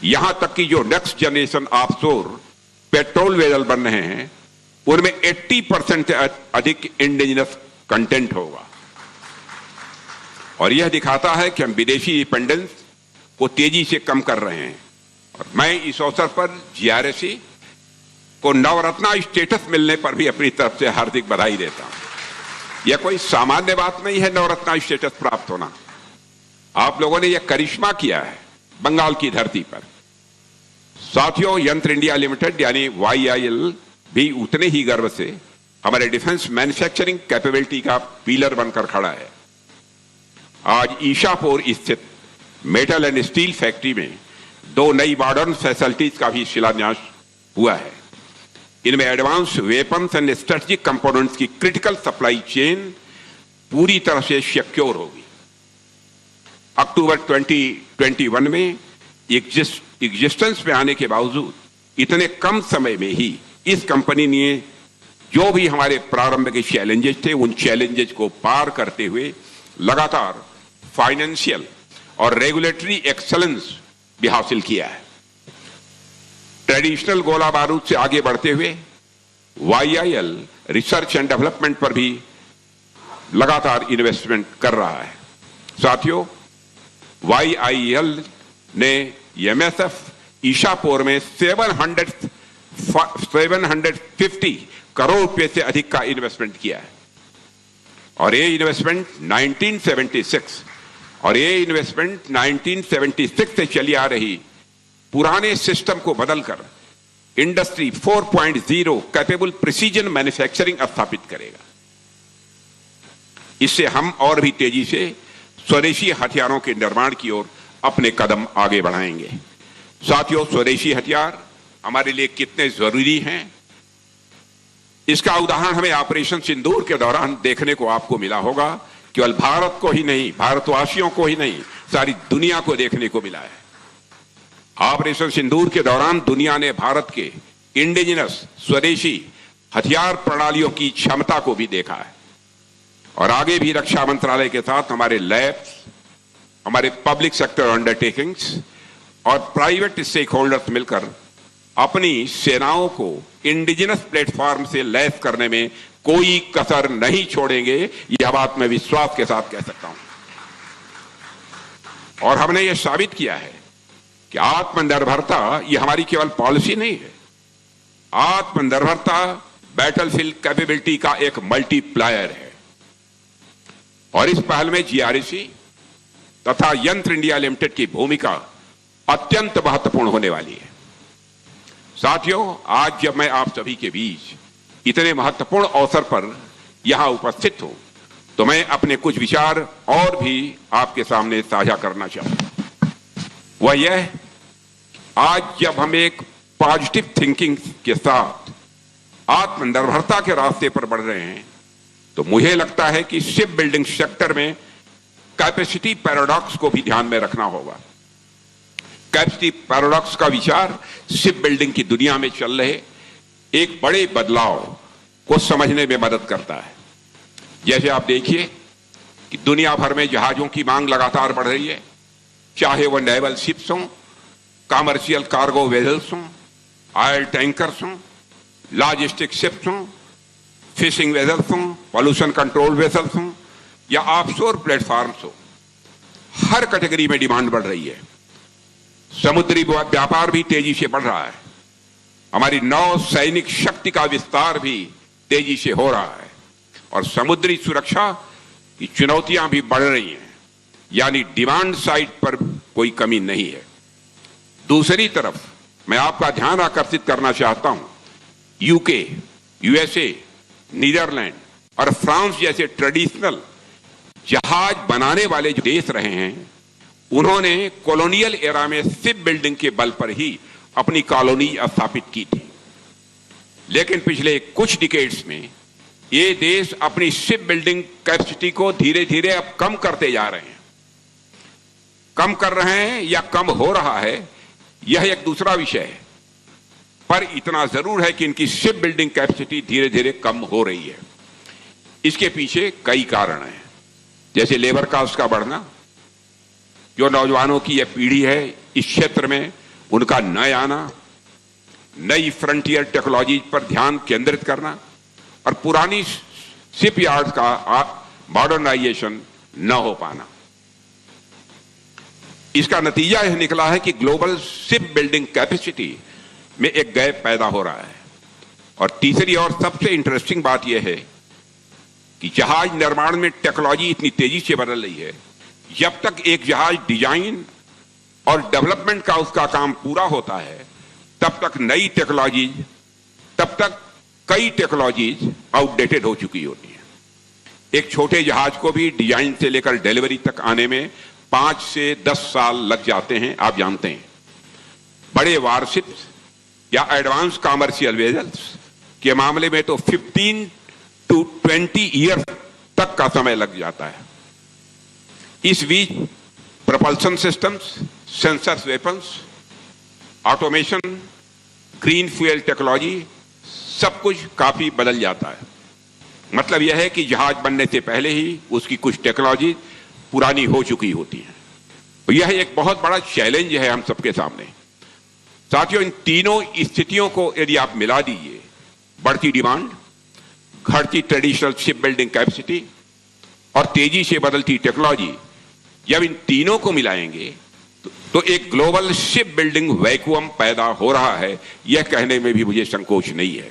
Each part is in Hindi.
यहां तक कि जो next generation offshore patrol vessel बन रहे हैं उनमें 80% से अधिक इंडिजिनस कंटेंट होगा। और यह दिखाता है कि हम विदेशी डिपेंडेंस को तेजी से कम कर रहे हैं। और मैं इस अवसर पर जीआरएसी को नवरत्ना स्टेटस मिलने पर भी अपनी तरफ से हार्दिक बधाई देता हूं। यह कोई सामान्य बात नहीं है नवरत्ना स्टेटस प्राप्त होना। आप लोगों ने यह करिश्मा किया है बंगाल की धरती पर। साथियों, यंत्र इंडिया लिमिटेड यानी YIL भी उतने ही गर्व से हमारे डिफेंस मैन्युफैक्चरिंग कैपेबिलिटी का पिलर बनकर खड़ा है। आज ईशापुर स्थित मेटल एंड स्टील फैक्ट्री में 2 नई मॉडर्न फैसिलिटीज का भी शिलान्यास हुआ है। इनमें advance weapons and strategic components की क्रिटिकल सप्लाई चेन पूरी तरह से सिक्योर होगी। अक्टूबर 2021 में एग्जिस्टेंस में आने के बावजूद इतने कम समय में ही इस कंपनी ने जो भी हमारे प्रारंभ के चैलेंजेस थे उन चैलेंजेस को पार करते हुए लगातार फाइनेंशियल और रेगुलेटरी एक्सेलेंस भी हासिल किया है। ट्रेडिशनल गोला बारूद से आगे बढ़ते हुए YIL रिसर्च एंड डेवलपमेंट पर भी लगातार इन्वेस्टमेंट कर रहा है। साथियों, YIL ने MSF ईशापुर में 750 करोड़ रुपए से अधिक का इन्वेस्टमेंट किया है। और ये इन्वेस्टमेंट 1976 से चली आ रही पुराने सिस्टम को बदलकर इंडस्ट्री 4.0 कैपेबल प्रिसीजन मैन्युफैक्चरिंग स्थापित करेगा। इससे हम और भी तेजी से स्वदेशी हथियारों के निर्माण की ओर अपने कदम आगे बढ़ाएंगे। साथियों, स्वदेशी हथियार हमारे लिए कितने जरूरी हैं इसका उदाहरण हमें ऑपरेशन सिंदूर के दौरान देखने को आपको मिला होगा। केवल भारत को ही नहीं, भारतवासियों को ही नहीं, सारी दुनिया को देखने को मिला है। ऑपरेशन सिंदूर के दौरान दुनिया ने भारत के इंडिजिनस स्वदेशी हथियार प्रणालियों की क्षमता को भी देखा है। और आगे भी रक्षा मंत्रालय के साथ हमारे लैब्स, हमारे पब्लिक सेक्टर अंडरटेकिंग्स और प्राइवेट स्टेक होल्डर्स मिलकर अपनी सेनाओं को इंडिजिनस प्लेटफॉर्म से लैस करने में कोई कसर नहीं छोड़ेंगे। यह बात मैं विश्वास के साथ कह सकता हूं। और हमने यह साबित किया है कि आत्मनिर्भरता यह हमारी केवल पॉलिसी नहीं है। आत्मनिर्भरता बैटलफील्ड कैपेबिलिटी का एक मल्टीप्लायर है। और इस पहल में GRC तथा यंत्र इंडिया लिमिटेड की भूमिका अत्यंत महत्वपूर्ण होने वाली है। साथियों, आज जब मैं आप सभी के बीच इतने महत्वपूर्ण अवसर पर यहां उपस्थित हूं तो मैं अपने कुछ विचार और भी आपके सामने साझा करना चाहूंगा। वह यह, आज जब हम एक पॉजिटिव थिंकिंग के साथ आत्मनिर्भरता के रास्ते पर बढ़ रहे हैं तो मुझे लगता है कि शिप बिल्डिंग सेक्टर में कैपेसिटी पैराडॉक्स को भी ध्यान में रखना होगा। कैपेसिटी पैराडॉक्स का विचार शिप बिल्डिंग की दुनिया में चल रहे एक बड़े बदलाव को समझने में मदद करता है। जैसे आप देखिए कि दुनिया भर में जहाजों की मांग लगातार बढ़ रही है, चाहे वह नेवल शिप्स हों, कमर्शियल कार्गो वेसल्स हों, ऑयल टैंकर्स हों, लॉजिस्टिक शिप्स हों, फिशिंग वेसल्स हों, पॉल्यूशन कंट्रोल वेसल्स हों या ऑफशोर प्लेटफॉर्म्स हो। हर कैटेगरी में डिमांड बढ़ रही है। समुद्री व्यापार भी तेजी से बढ़ रहा है। हमारी नौ सैनिक शक्ति का विस्तार भी तेजी से हो रहा है और समुद्री सुरक्षा की चुनौतियां भी बढ़ रही हैं। यानी डिमांड साइड पर कोई कमी नहीं है। दूसरी तरफ मैं आपका ध्यान आकर्षित करना चाहता हूं, UK, USA, नीदरलैंड और फ्रांस जैसे ट्रेडिशनल जहाज बनाने वाले जो देश रहे हैं उन्होंने कॉलोनियल एरा में शिप बिल्डिंग के बल पर ही अपनी कॉलोनी स्थापित की थी। लेकिन पिछले कुछ डिकेड्स में ये देश अपनी शिप बिल्डिंग कैपेसिटी को धीरे धीरे अब कम करते जा रहे हैं। कम कर रहे हैं या कम हो रहा है यह एक दूसरा विषय है, पर इतना जरूर है कि इनकी शिप बिल्डिंग कैपेसिटी धीरे धीरे कम हो रही है। इसके पीछे कई कारण हैं, जैसे लेबर कास्ट का बढ़ना, जो नौजवानों की यह पीढ़ी है इस क्षेत्र में उनका न आना, नई फ्रंटियर टेक्नोलॉजी पर ध्यान केंद्रित करना और पुरानी शिपयार्ड का मॉडर्नाइजेशन न हो पाना। इसका नतीजा यह निकला है कि ग्लोबल शिप बिल्डिंग कैपेसिटी में एक गैप पैदा हो रहा है। और तीसरी और सबसे इंटरेस्टिंग बात यह है कि जहाज निर्माण में टेक्नोलॉजी इतनी तेजी से बदल रही है, जब तक एक जहाज डिजाइन और डेवलपमेंट का उसका काम पूरा होता है, तब तक कई टेक्नोलॉजीज आउटडेटेड हो चुकी होती हैं। एक छोटे जहाज को भी डिजाइन से लेकर डिलीवरी तक आने में 5 से 10 साल लग जाते हैं, आप जानते हैं। बड़े वारशिप्स या एडवांस कॉमर्शियल वेजल्स के मामले में तो 15 to 20 ईयर तक का समय लग जाता है। इस बीच propulsion systems, sensors, weapons, automation, green fuel technology, सब कुछ काफी बदल जाता है। मतलब यह है कि जहाज बनने से पहले ही उसकी कुछ टेक्नोलॉजी पुरानी हो चुकी होती है। यह एक बहुत बड़ा चैलेंज है हम सबके सामने। साथियों, इन तीनों स्थितियों को यदि आप मिला दीजिए, बढ़ती डिमांड, घटती ट्रेडिशनल शिप बिल्डिंग कैपेसिटी और तेजी से बदलती टेक्नोलॉजी, जब इन तीनों को मिलाएंगे तो एक ग्लोबल शिप बिल्डिंग वैक्यूम पैदा हो रहा है, यह कहने में भी मुझे संकोच नहीं है।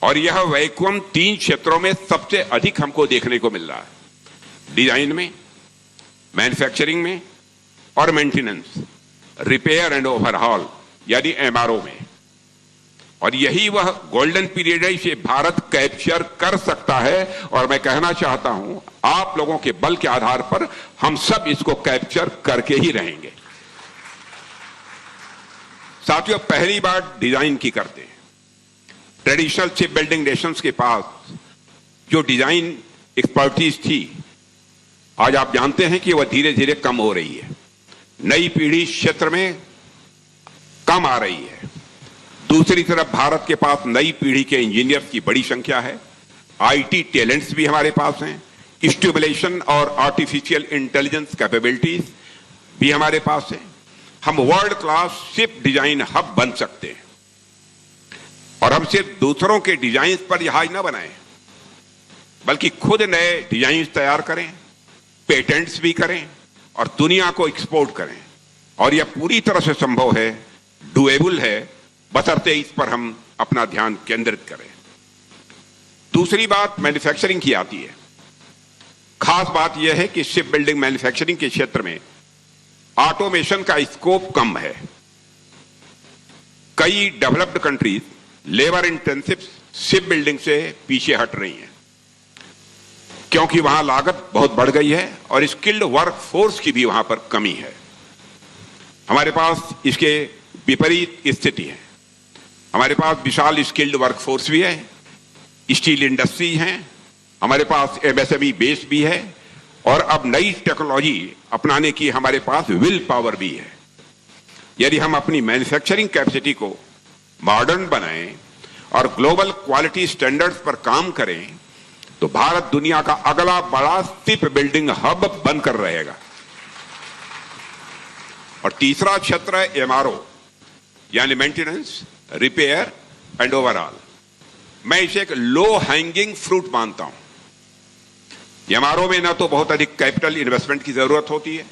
और यह वैक्यूम 3 क्षेत्रों में सबसे अधिक हमको देखने को मिल रहा है: डिजाइन में, मैन्युफैक्चरिंग में और मेंटेनेंस, रिपेयर एंड ओवरहॉल यानी एमआरओ में। और यही वह गोल्डन पीरियड है, इसे भारत कैप्चर कर सकता है। और मैं कहना चाहता हूं, आप लोगों के बल के आधार पर हम सब इसको कैप्चर करके ही रहेंगे। साथियों, पहली बात डिजाइन की करते हैं। ट्रेडिशनल शिप बिल्डिंग नेशंस के पास जो डिजाइन एक्सपर्टीज थी, आज आप जानते हैं कि वह धीरे धीरे कम हो रही है। नई पीढ़ी क्षेत्र में कम आ रही है। दूसरी तरफ भारत के पास नई पीढ़ी के इंजीनियर्स की बड़ी संख्या है। आईटी टैलेंट्स भी हमारे पास हैं। स्टिमुलेशन और आर्टिफिशियल इंटेलिजेंस कैपेबिलिटीज भी हमारे पास है। हम world class ship design hub बन सकते हैं। और हम सिर्फ दूसरों के डिजाइन पर जहाज न बनाएं, बल्कि खुद नए डिजाइन तैयार करें, पेटेंट्स भी करें और दुनिया को एक्सपोर्ट करें। और यह पूरी तरह से संभव है, डुएबल है, बशर्ते इस पर हम अपना ध्यान केंद्रित करें। दूसरी बात मैन्युफैक्चरिंग की आती है। खास बात यह है कि शिप बिल्डिंग मैन्युफैक्चरिंग के क्षेत्र में ऑटोमेशन का स्कोप कम है। कई developed countries labour intensive ship building से पीछे हट रही हैं, क्योंकि वहां लागत बहुत बढ़ गई है और स्किल्ड वर्क फोर्स की भी वहां पर कमी है। हमारे पास इसके विपरीत स्थिति है। हमारे पास विशाल स्किल्ड वर्क फोर्स भी है, स्टील इंडस्ट्री है, हमारे पास एमएसएमई बेस भी है और अब नई टेक्नोलॉजी अपनाने की हमारे पास विल पावर भी है। यदि हम अपनी मैन्युफैक्चरिंग कैपेसिटी को मॉडर्न बनाएं और ग्लोबल क्वालिटी स्टैंडर्ड्स पर काम करें, तो भारत दुनिया का अगला बड़ा शिप बिल्डिंग हब बनकर रहेगा। और तीसरा क्षेत्र है एमआरओ यानी मेंटेनेंस, रिपेयर एंड ओवरऑल। मैं इसे एक लो हैंगिंग फ्रूट मानता हूं। एमआरओ में ना तो बहुत अधिक कैपिटल इन्वेस्टमेंट की जरूरत होती है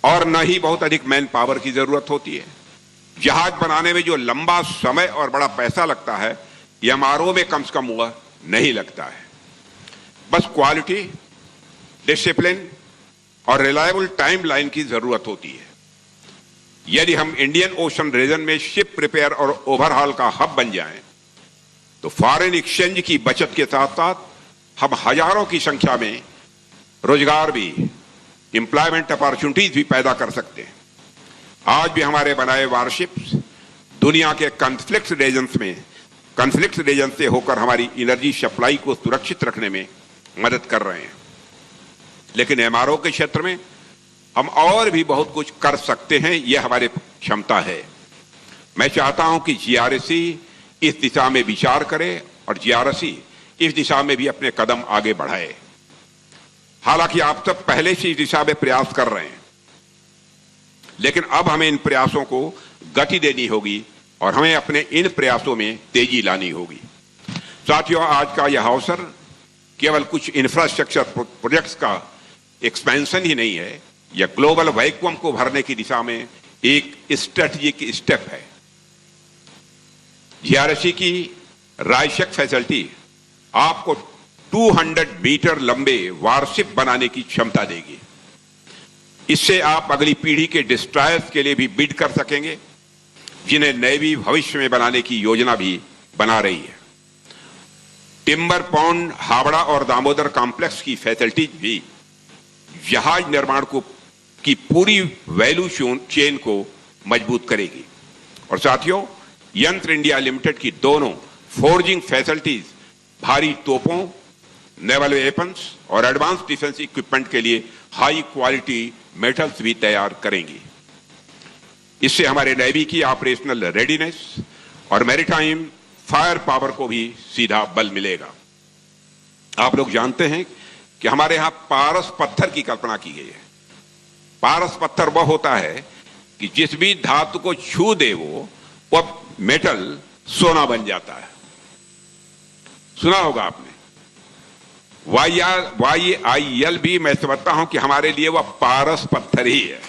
और न ही बहुत अधिक मैन पावर की जरूरत होती है। जहाज बनाने में जो लंबा समय और बड़ा पैसा लगता है, एमआरओ में कम से कम वह नहीं लगता है। बस क्वालिटी, डिसिप्लिन और रिलायबल टाइमलाइन की जरूरत होती है। यदि हम इंडियन ओशन रीजन में शिप रिपेयर और ओवरहॉल का हब बन जाएं, तो फॉरेन एक्सचेंज की बचत के साथ साथ हम हजारों की संख्या में रोजगार भी, एम्प्लॉयमेंट अपॉर्चुनिटीज भी पैदा कर सकते हैं। आज भी हमारे बनाए वारशिप्स दुनिया के कॉन्फ्लिक्ट रीजन से होकर हमारी एनर्जी सप्लाई को सुरक्षित रखने में मदद कर रहे हैं। लेकिन एमआरओ के क्षेत्र में हम और भी बहुत कुछ कर सकते हैं, यह हमारी क्षमता है। मैं चाहता हूं कि जीआरएसी इस दिशा में विचार करे और जीआरएसी इस दिशा में भी अपने कदम आगे बढ़ाए। हालांकि आप सब पहले से इस दिशा में प्रयास कर रहे हैं, लेकिन अब हमें इन प्रयासों को गति देनी होगी और हमें अपने इन प्रयासों में तेजी लानी होगी। साथियों, आज का यह अवसर केवल कुछ इंफ्रास्ट्रक्चर प्रोजेक्ट्स का एक्सपेंशन ही नहीं है, यह ग्लोबल वैक्यूम को भरने की दिशा में एक स्ट्रेटेजिक स्टेप है। जीआरएससी की रायशक फैसिलिटी आपको 200 मीटर लंबे वारशिप बनाने की क्षमता देगी। इससे आप अगली पीढ़ी के डिस्ट्रॉयर्स के लिए भी बिड कर सकेंगे, जिन्हें नेवी भविष्य में बनाने की योजना भी बना रही है। टिम्बर पॉन्ड, हावड़ा और दामोदर कॉम्प्लेक्स की फैसिलिटीज भी जहाज निर्माण की पूरी वैल्यू चेन को मजबूत करेगी। और साथियों, यंत्र इंडिया लिमिटेड की दोनों फोर्जिंग फैसिलिटीज भारी तोपों, नेवल वेपन्स और एडवांस डिफेंस इक्विपमेंट के लिए हाई क्वालिटी मेटल्स भी तैयार करेंगी। इससे हमारे नेवी की ऑपरेशनल रेडीनेस और मैरीटाइम फायर पावर को भी सीधा बल मिलेगा। आप लोग जानते हैं कि हमारे यहां पारस पत्थर की कल्पना की गई है। पारस पत्थर वह होता है कि जिस भी धातु को छू दे वो मेटल सोना बन जाता है। सुना होगा आपने। YAIL भी मैं समझता हूं कि हमारे लिए वह पारस पत्थर ही है।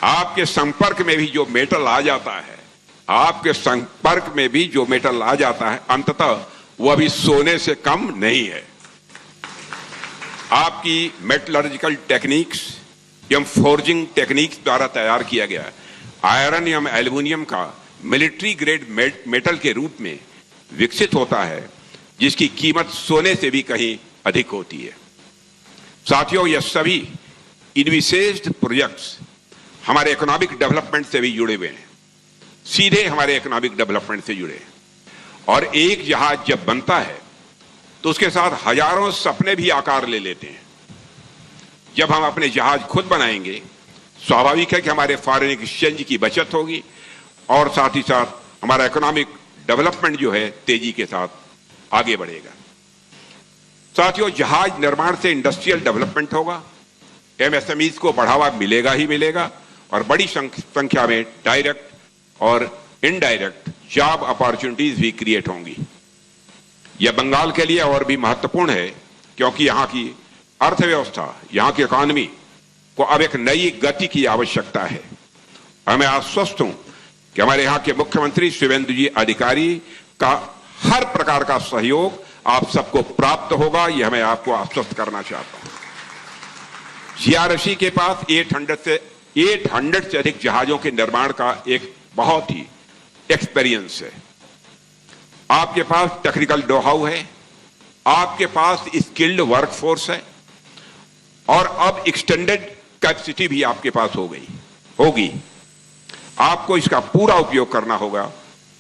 आपके संपर्क में भी जो मेटल आ जाता है, आपके संपर्क में भी जो मेटल आ जाता है, अंततः वह भी सोने से कम नहीं है। आपकी मेटलर्जिकल टेक्निक्स एवं फोर्जिंग टेक्निक्स द्वारा तैयार किया गया आयरन एवं एल्यूमिनियम का मिलिट्री ग्रेड मेटल के रूप में विकसित होता है, जिसकी कीमत सोने से भी कहीं अधिक होती है। साथियों, यह सभी इन्विसेज्ड प्रोजेक्ट्स हमारे इकोनॉमिक डेवलपमेंट से भी जुड़े हुए हैं, सीधे हमारे इकोनॉमिक डेवलपमेंट से जुड़े। और एक जहाज जब बनता है तो उसके साथ हजारों सपने भी आकार ले लेते हैं। जब हम अपने जहाज खुद बनाएंगे, स्वाभाविक है कि हमारे फॉरेन एक्सचेंज की बचत होगी और साथ ही साथ हमारा इकोनॉमिक डेवलपमेंट जो है तेजी के साथ आगे बढ़ेगा। साथियों, जहाज निर्माण से इंडस्ट्रियल डेवलपमेंट होगा, एमएसएमईज को बढ़ावा मिलेगा ही मिलेगा और बड़ी संख्या में डायरेक्ट और इनडायरेक्ट जॉब अपॉर्चुनिटीज भी क्रिएट होंगी। यह बंगाल के लिए और भी महत्वपूर्ण है, क्योंकि यहां की अर्थव्यवस्था, यहां की इकॉनमी को अब एक नई गति की आवश्यकता है। और मैं आश्वस्त हूं कि हमारे यहां के मुख्यमंत्री शिवेंद्र जी अधिकारी का हर प्रकार का सहयोग आप सबको प्राप्त होगा, यह मैं आपको आश्वस्त करना चाहता हूं। जीआरएससी के पास 800 से अधिक जहाजों के निर्माण का एक बहुत ही एक्सपीरियंस है। आपके पास टेक्निकल नो हाउ है, आपके पास स्किल्ड वर्कफोर्स है और अब एक्सटेंडेड कैपेसिटी भी आपके पास होगी। आपको इसका पूरा उपयोग करना होगा।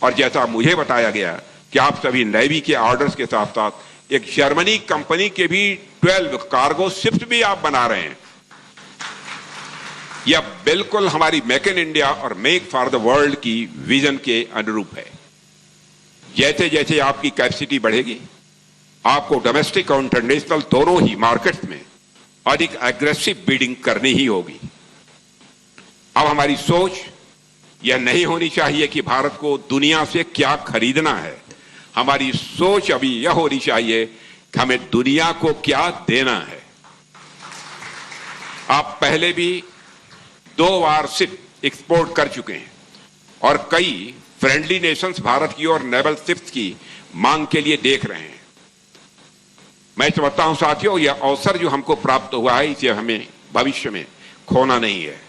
और जैसा मुझे बताया गया कि आप सभी नेवी के ऑर्डर्स के साथ साथ एक जर्मनी कंपनी के भी 12 कार्गो शिप्स भी आप बना रहे हैं। यह बिल्कुल हमारी मेक इन इंडिया और मेक फॉर द वर्ल्ड की विजन के अनुरूप है। जैसे जैसे आपकी कैपेसिटी बढ़ेगी, आपको डोमेस्टिक और इंटरनेशनल दोनों ही मार्केट्स में अधिक एग्रेसिव बिडिंग करनी ही होगी। अब हमारी सोच यह नहीं होनी चाहिए कि भारत को दुनिया से क्या खरीदना है। हमारी सोच अभी यह होनी चाहिए कि हमें दुनिया को क्या देना है। आप पहले भी 2 वारशिप एक्सपोर्ट कर चुके हैं और कई फ्रेंडली नेशंस भारत की और नेवल शिप्स की मांग के लिए देख रहे हैं। मैं समझता हूं साथियों, यह अवसर जो हमको प्राप्त हुआ है, इसे हमें भविष्य में खोना नहीं है।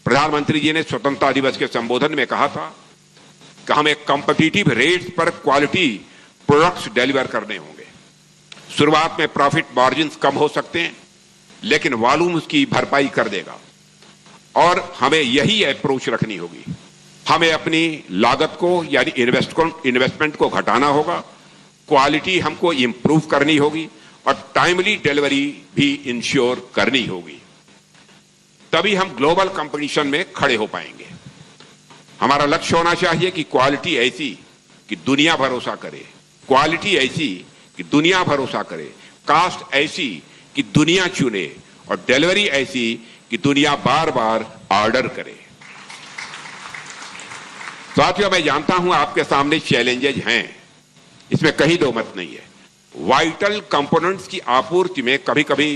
प्रधानमंत्री जी ने स्वतंत्रता दिवस के संबोधन में कहा था कि हमें कॉम्पिटिटिव रेट्स पर क्वालिटी प्रोडक्ट्स डिलीवर करने होंगे। शुरुआत में प्रॉफिट मार्जिन्स कम हो सकते हैं, लेकिन वॉल्यूम उसकी भरपाई कर देगा। और हमें यही अप्रोच रखनी होगी। हमें अपनी लागत को यानी इन्वेस्टमेंट को घटाना होगा, क्वालिटी हमको इंप्रूव करनी होगी और टाइमली डिलीवरी भी इंश्योर करनी होगी। तभी हम ग्लोबल कंपटीशन में खड़े हो पाएंगे। हमारा लक्ष्य होना चाहिए कि क्वालिटी ऐसी कि दुनिया भरोसा करे, क्वालिटी ऐसी कि दुनिया भरोसा करे, कास्ट ऐसी कि दुनिया चुने और डिलीवरी ऐसी कि दुनिया बार बार ऑर्डर करे। साथियों, मैं जानता हूं आपके सामने चैलेंजेज हैं, इसमें कहीं दो मत नहीं है। वाइटल कंपोनेंट्स की आपूर्ति में कभी कभी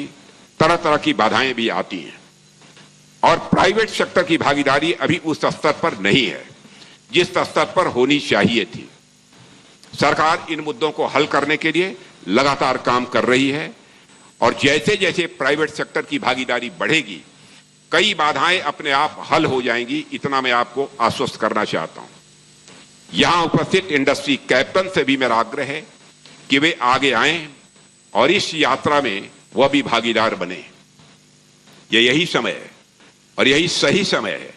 तरह तरह की बाधाएं भी आती हैं और प्राइवेट सेक्टर की भागीदारी अभी उस स्तर पर नहीं है जिस स्तर पर होनी चाहिए थी। सरकार इन मुद्दों को हल करने के लिए लगातार काम कर रही है और जैसे जैसे प्राइवेट सेक्टर की भागीदारी बढ़ेगी कई बाधाएं अपने आप हल हो जाएंगी, इतना मैं आपको आश्वस्त करना चाहता हूं। यहां उपस्थित इंडस्ट्री कैप्टन से भी मेरा आग्रह है कि वे आगे आएं और इस यात्रा में वह भी भागीदार बने। यही समय है और यही सही समय है।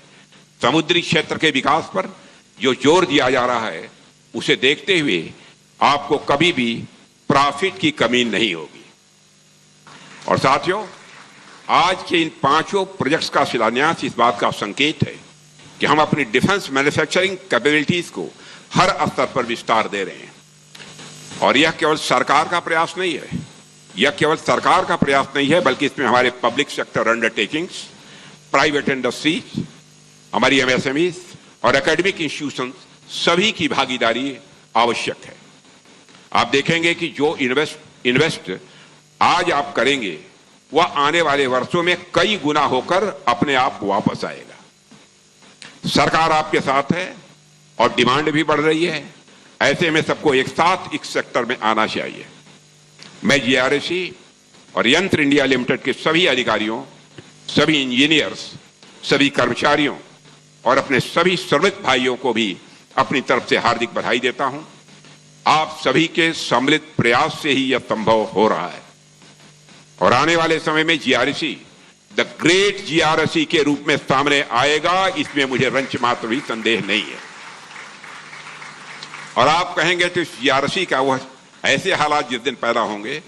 समुद्री क्षेत्र के विकास पर जो जोर दिया जा रहा है उसे देखते हुए आपको कभी भी प्रॉफिट की कमी नहीं होगी। और साथियों, आज के इन 5 प्रोजेक्ट्स का शिलान्यास इस बात का संकेत है कि हम अपनी डिफेंस मैन्युफैक्चरिंग कैपेबिलिटीज को हर स्तर पर विस्तार दे रहे हैं। और यह केवल सरकार का प्रयास नहीं है, बल्कि इसमें हमारे public sector undertakings, private industries, हमारी एमएसएमईज और एकेडमिक इंस्टीट्यूशंस सभी की भागीदारी आवश्यक है। आप देखेंगे कि जो इन्वेस्ट आज आप करेंगे वह आने वाले वर्षों में कई गुना होकर अपने आप वापस आएगा। सरकार आपके साथ है और डिमांड भी बढ़ रही है। ऐसे में सबको एक साथ इस सेक्टर में आना चाहिए। मैं जीआरएसी और यंत्र इंडिया लिमिटेड के सभी अधिकारियों, सभी इंजीनियर्स, सभी कर्मचारियों और अपने सभी श्रमिक भाइयों को भी अपनी तरफ से हार्दिक बधाई देता हूं। आप सभी के सम्मिलित प्रयास से ही यह संभव हो रहा है और आने वाले समय में जीआरएसी द ग्रेट जीआरएसी के रूप में सामने आएगा, इसमें मुझे रंच मात्र भी संदेह नहीं है। और आप कहेंगे तो इस जीआरएसी का वह ऐसे हालात जिस दिन पैदा होंगे,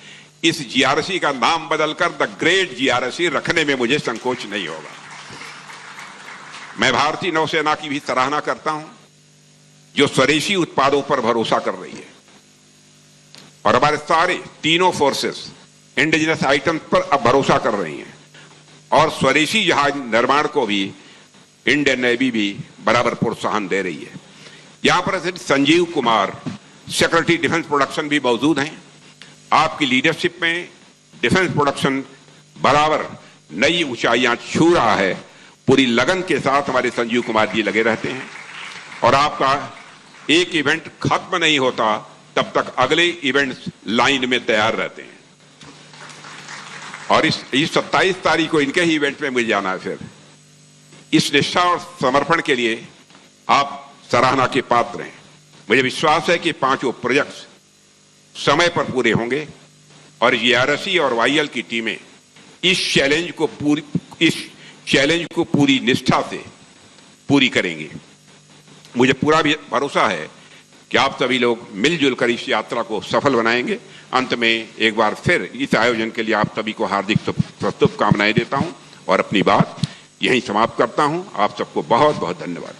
इस जीआरएसी का नाम बदलकर द ग्रेट जीआरएसी रखने में मुझे संकोच नहीं होगा। मैं भारतीय नौसेना की भी सराहना करता हूं जो स्वदेशी उत्पादों पर भरोसा कर रही है और हमारे सारे तीनों फोर्सेस इंडिजिनस आइटम्स पर अब भरोसा कर रही हैं और स्वदेशी जहाज निर्माण को भी इंडियन नेवी भी बराबर प्रोत्साहन दे रही है। यहां पर Sanjeev Kumar, secretary defence production भी मौजूद हैं। आपकी लीडरशिप में डिफेंस प्रोडक्शन बराबर नई ऊंचाइयां छू रहा है। पूरी लगन के साथ हमारे संजीव कुमार जी लगे रहते हैं और आपका एक इवेंट खत्म नहीं होता तब तक अगले इवेंट्स लाइन में तैयार रहते हैं। और इस 27 तारीख को इनके ही इवेंट में मुझे जाना है। फिर इस निष्ठा और समर्पण के लिए आप सराहना के पात्र हैं। मुझे विश्वास है कि 5 प्रोजेक्ट्स समय पर पूरे होंगे और जीआरएसी और वाईएल की टीमें इस चैलेंज को पूरी निष्ठा से पूरी करेंगी। मुझे पूरा भी भरोसा है कि आप सभी लोग मिलजुल कर इस यात्रा को सफल बनाएंगे। अंत में एक बार फिर इस आयोजन के लिए आप सभी को हार्दिक शुभकामनाएं देता हूं और अपनी बात यहीं समाप्त करता हूं। आप सबको बहुत बहुत धन्यवाद।